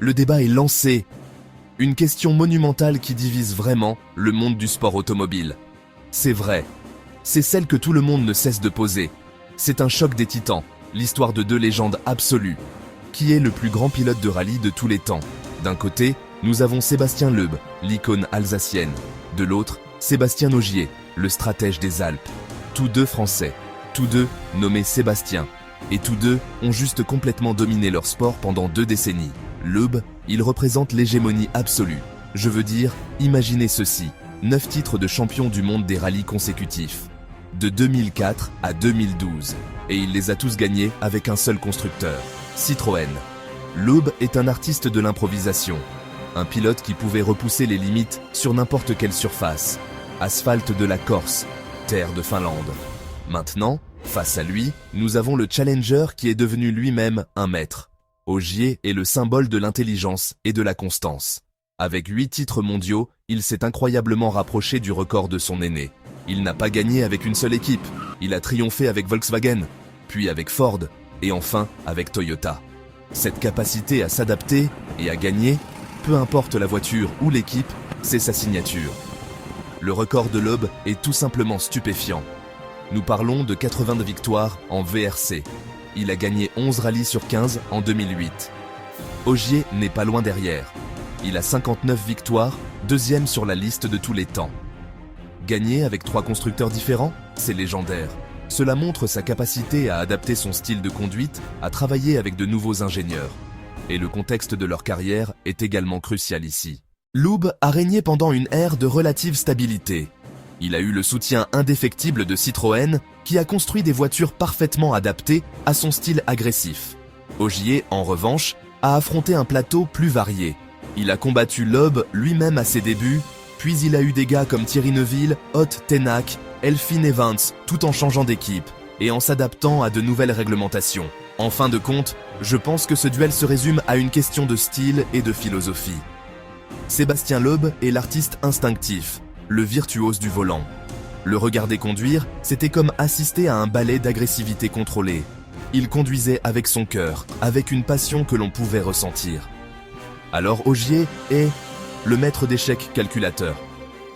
le débat est lancé. Une question monumentale qui divise vraiment le monde du sport automobile. C'est vrai. C'est celle que tout le monde ne cesse de poser. C'est un choc des titans, l'histoire de deux légendes absolues. Qui est le plus grand pilote de rallye de tous les temps? D'un côté, nous avons Sébastien Loeb, l'icône alsacienne. De l'autre, Sébastien Ogier, le stratège des Alpes. Tous deux français, tous deux nommés Sébastien. Et tous deux ont juste complètement dominé leur sport pendant 2 décennies. Loeb, il représente l'hégémonie absolue. Je veux dire, imaginez ceci, 9 titres de champion du monde des rallyes consécutifs. De 2004 à 2012. Et il les a tous gagnés avec un seul constructeur, Citroën. Loeb est un artiste de l'improvisation. Un pilote qui pouvait repousser les limites sur n'importe quelle surface. Asphalte de la Corse, terre de Finlande. Maintenant, face à lui, nous avons le Challenger qui est devenu lui-même un maître. Ogier est le symbole de l'intelligence et de la constance. Avec 8 titres mondiaux, il s'est incroyablement rapproché du record de son aîné. Il n'a pas gagné avec une seule équipe, il a triomphé avec Volkswagen, puis avec Ford, et enfin avec Toyota. Cette capacité à s'adapter et à gagner, peu importe la voiture ou l'équipe, c'est sa signature. Le record de Loeb est tout simplement stupéfiant. Nous parlons de 80 victoires en VRC. Il a gagné 11 rallyes sur 15 en 2008. Ogier n'est pas loin derrière. Il a 59 victoires, deuxième sur la liste de tous les temps. Gagner avec 3 constructeurs différents, c'est légendaire. Cela montre sa capacité à adapter son style de conduite, à travailler avec de nouveaux ingénieurs. Et le contexte de leur carrière est également crucial ici. Loeb a régné pendant une ère de relative stabilité. Il a eu le soutien indéfectible de Citroën, qui a construit des voitures parfaitement adaptées à son style agressif. Ogier, en revanche, a affronté un plateau plus varié. Il a combattu Loeb lui-même à ses débuts, puis il a eu des gars comme Thierry Neuville, Ott Tänak, Elfyn Evans, tout en changeant d'équipe et en s'adaptant à de nouvelles réglementations. En fin de compte, je pense que ce duel se résume à une question de style et de philosophie. Sébastien Loeb est l'artiste instinctif, le virtuose du volant. Le regarder conduire, c'était comme assister à un ballet d'agressivité contrôlée. Il conduisait avec son cœur, avec une passion que l'on pouvait ressentir. Alors Ogier est le maître d'échecs calculateur.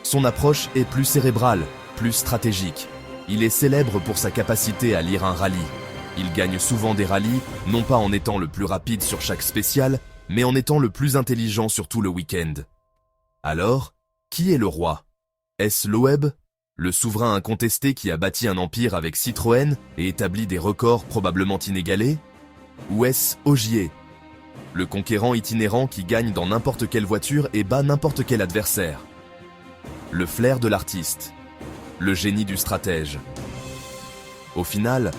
Son approche est plus cérébrale, plus stratégique. Il est célèbre pour sa capacité à lire un rallye. Il gagne souvent des rallyes, non pas en étant le plus rapide sur chaque spécial, mais en étant le plus intelligent sur tout le week-end. Alors, qui est le roi? Est-ce Loeb, le souverain incontesté qui a bâti un empire avec Citroën et établi des records probablement inégalés? Ou est-ce Ogier, le conquérant itinérant qui gagne dans n'importe quelle voiture et bat n'importe quel adversaire? Le flair de l'artiste, le génie du stratège. Au final,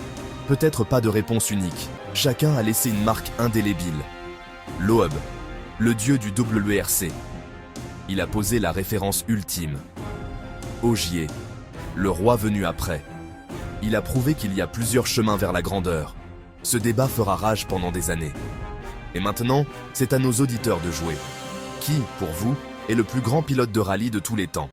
peut-être pas de réponse unique. Chacun a laissé une marque indélébile. Loeb, le dieu du WRC. Il a posé la référence ultime. Ogier, le roi venu après. Il a prouvé qu'il y a plusieurs chemins vers la grandeur. Ce débat fera rage pendant des années. Et maintenant, c'est à nos auditeurs de jouer. Qui, pour vous, est le plus grand pilote de rallye de tous les temps?